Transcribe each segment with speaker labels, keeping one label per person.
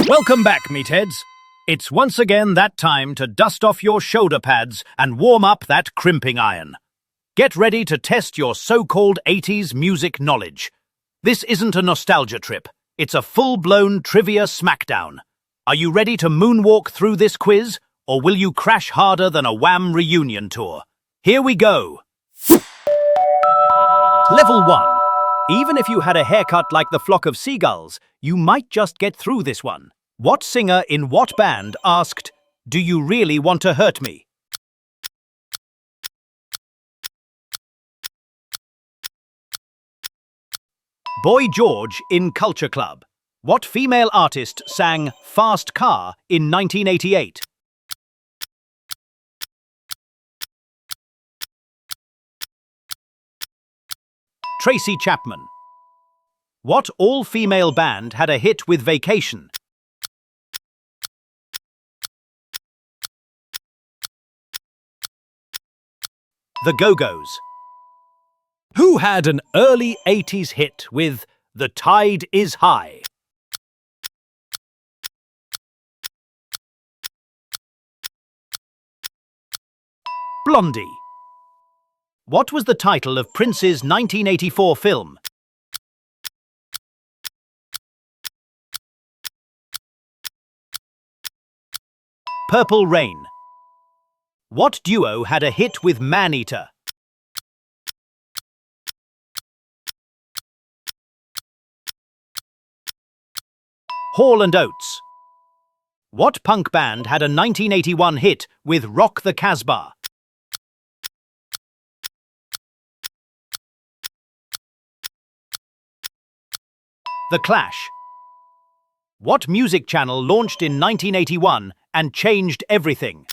Speaker 1: Welcome back, meatheads. It's once again that time to dust off your shoulder pads and warm up that crimping iron. Get ready to test your so-called 80s music knowledge. This isn't a nostalgia trip. It's a full-blown trivia smackdown. Are you ready to moonwalk through this quiz, or will you crash harder than a Wham reunion tour? Here we go. Level 1. Even if you had a haircut like the flock of seagulls, you might just get through this one. What singer in what band asked, "Do you really want to hurt me?" Boy George in Culture Club. What female artist sang Fast Car in 1988? Tracy Chapman. What all-female band had a hit with Vacation? The Go-Go's. Who had an early 80s hit with The Tide is High? Blondie. What was the title of Prince's 1984 film? Purple Rain. What duo had a hit with Man-Eater? Hall & Oates. What punk band had a 1981 hit with Rock the Casbah? The Clash. What music channel launched in 1981 and changed everything?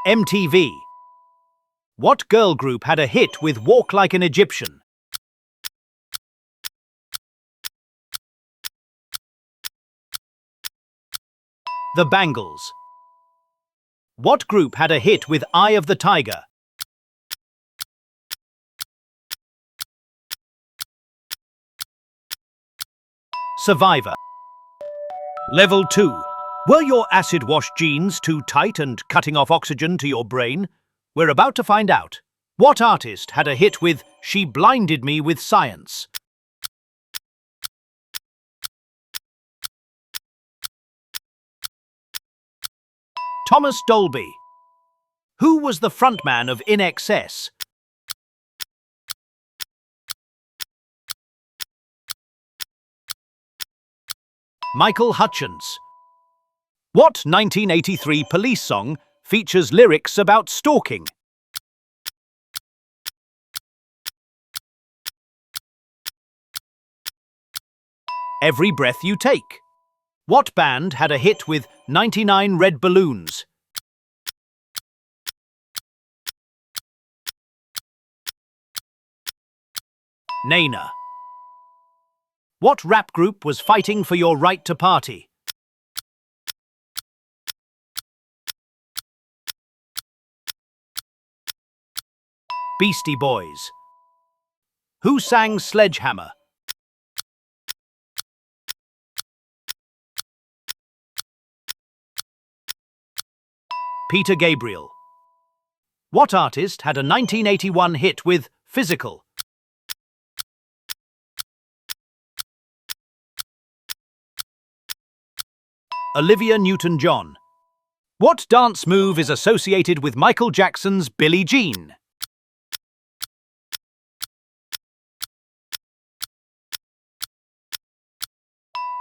Speaker 1: MTV. What girl group had a hit with Walk Like an Egyptian? The Bangles. What group had a hit with Eye of the Tiger? Survivor. Level 2. Were your acid-wash jeans too tight and cutting off oxygen to your brain? We're about to find out. What artist had a hit with She Blinded Me with Science? Thomas Dolby. Who was the frontman of In Excess? Michael Hutchence. What 1983 police song features lyrics about stalking? Every Breath You Take. What band had a hit with 99 Red Balloons? Nena. What rap group was fighting for your right to party? Beastie Boys. Who sang Sledgehammer? Peter Gabriel. What artist had a 1981 hit with Physical? Olivia Newton-John. What dance move is associated with Michael Jackson's Billie Jean?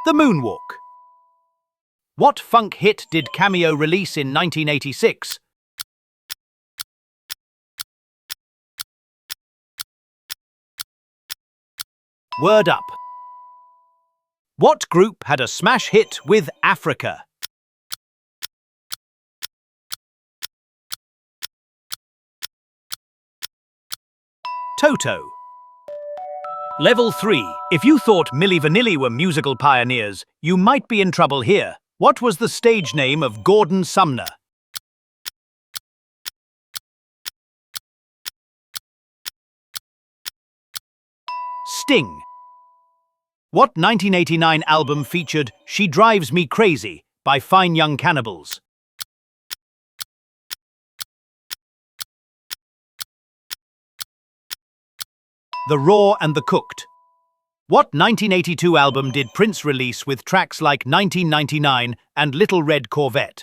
Speaker 1: The Moonwalk. What funk hit did Cameo release in 1986? Word Up. What group had a smash hit with Africa? Toto. Level 3. If you thought Milli Vanilli were musical pioneers, you might be in trouble here. What was the stage name of Gordon Sumner? Sting. What 1989 album featured She Drives Me Crazy by Fine Young Cannibals? The Raw and the Cooked. What 1982 album did Prince release with tracks like 1999 and Little Red Corvette?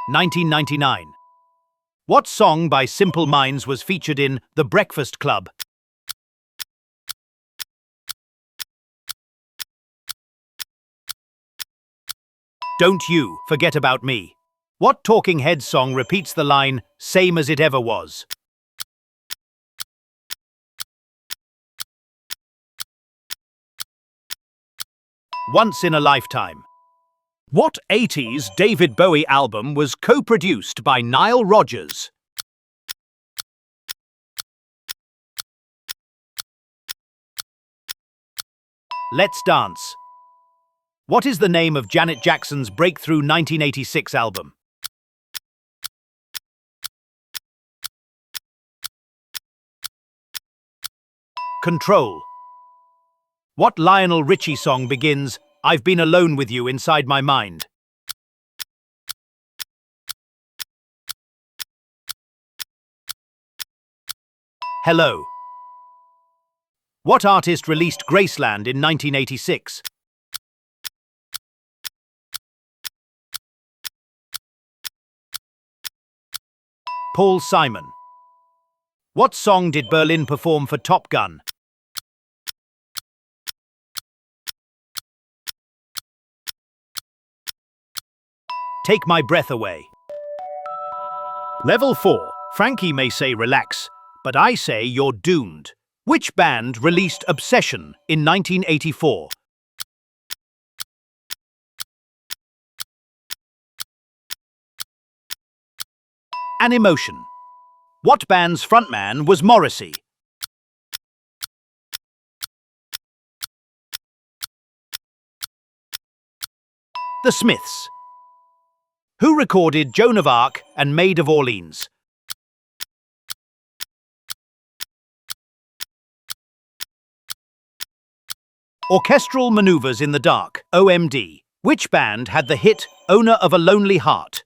Speaker 1: (1999). What song by Simple Minds was featured in The Breakfast Club? Don't You Forget About Me. What Talking Heads song repeats the line, "Same as it ever was"? Once in a Lifetime. What 80s David Bowie album was co-produced by Nile Rodgers? Let's Dance. What is the name of Janet Jackson's breakthrough 1986 album? Control. What Lionel Richie song begins, "I've been alone with you inside my mind"? Hello. What artist released Graceland in 1986? Paul Simon. What song did Berlin perform for Top Gun? Take My Breath Away. Level 4. Frankie may say relax, but I say you're doomed. Which band released Obsession in 1984? An Emotion. What band's frontman was Morrissey? The Smiths. Who recorded Joan of Arc and Maid of Orleans? Orchestral Maneuvers in the Dark, OMD. Which band had the hit Owner of a Lonely Heart?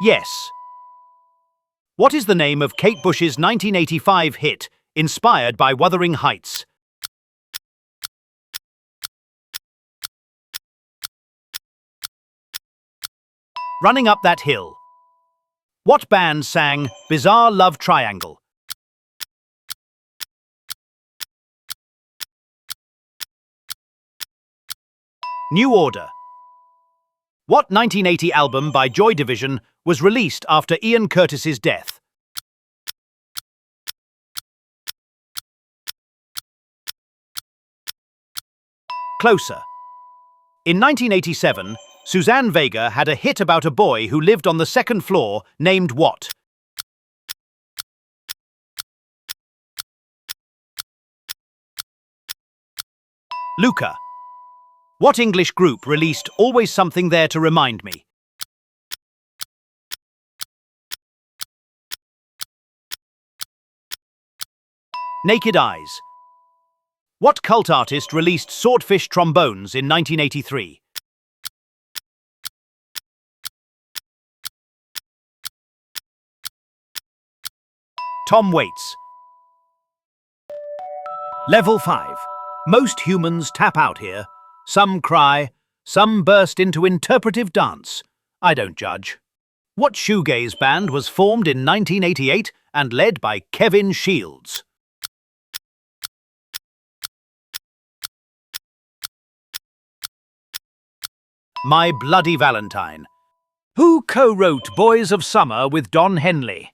Speaker 1: Yes. What is the name of Kate Bush's 1985 hit, inspired by Wuthering Heights? Running Up That Hill. What band sang Bizarre Love Triangle? New Order. What 1980 album by Joy Division was released after Ian Curtis's death? Closer. In 1987, Suzanne Vega had a hit about a boy who lived on the second floor named what? Luca. What English group released Always Something There to Remind Me? Naked Eyes. What cult artist released Swordfish Trombones in 1983? Tom Waits. Level 5. Most humans tap out here. Some cry, some burst into interpretive dance. I don't judge. What shoegaze band was formed in 1988 and led by Kevin Shields? My Bloody Valentine. Who co-wrote Boys of Summer with Don Henley?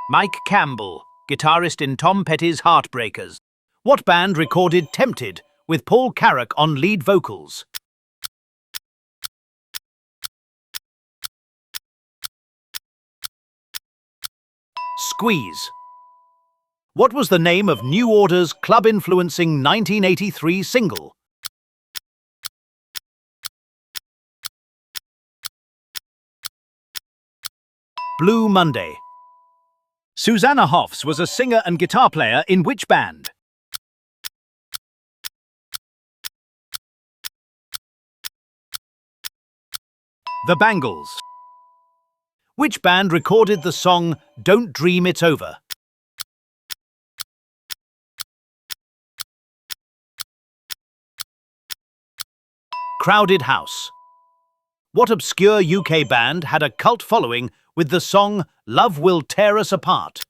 Speaker 1: Mike Campbell, guitarist in Tom Petty's Heartbreakers. What band recorded Tempted with Paul Carrack on lead vocals? Squeeze. What was the name of New Order's club-influencing 1983 single? Blue Monday. Susanna Hoffs was a singer and guitar player in which band? The Bangles. Which band recorded the song Don't Dream It's Over? Crowded House. What obscure UK band had a cult following with the song Love Will Tear Us Apart?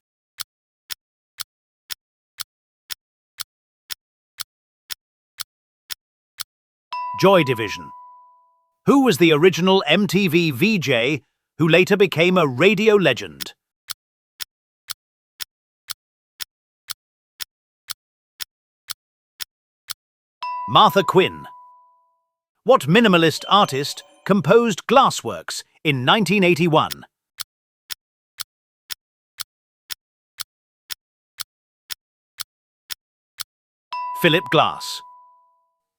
Speaker 1: Joy Division. Who was the original MTV VJ who later became a radio legend? Martha Quinn. What minimalist artist composed Glassworks in 1981? Philip Glass.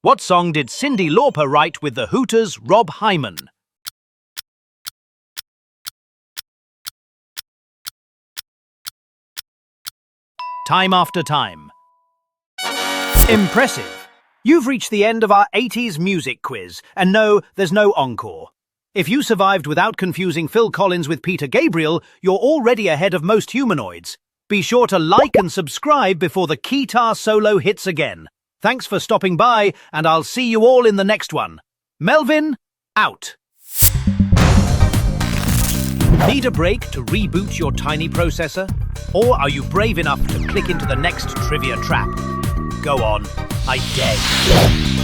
Speaker 1: What song did Cyndi Lauper write with the Hooters' Rob Hyman? Time After Time. Impressive! You've reached the end of our 80s music quiz, and no, there's no encore. If you survived without confusing Phil Collins with Peter Gabriel, you're already ahead of most humanoids. Be sure to like and subscribe before the guitar solo hits again. Thanks for stopping by, and I'll see you all in the next one. Melvin, out. Need a break to reboot your tiny processor? Or are you brave enough to click into the next trivia trap? Go on, I dare you.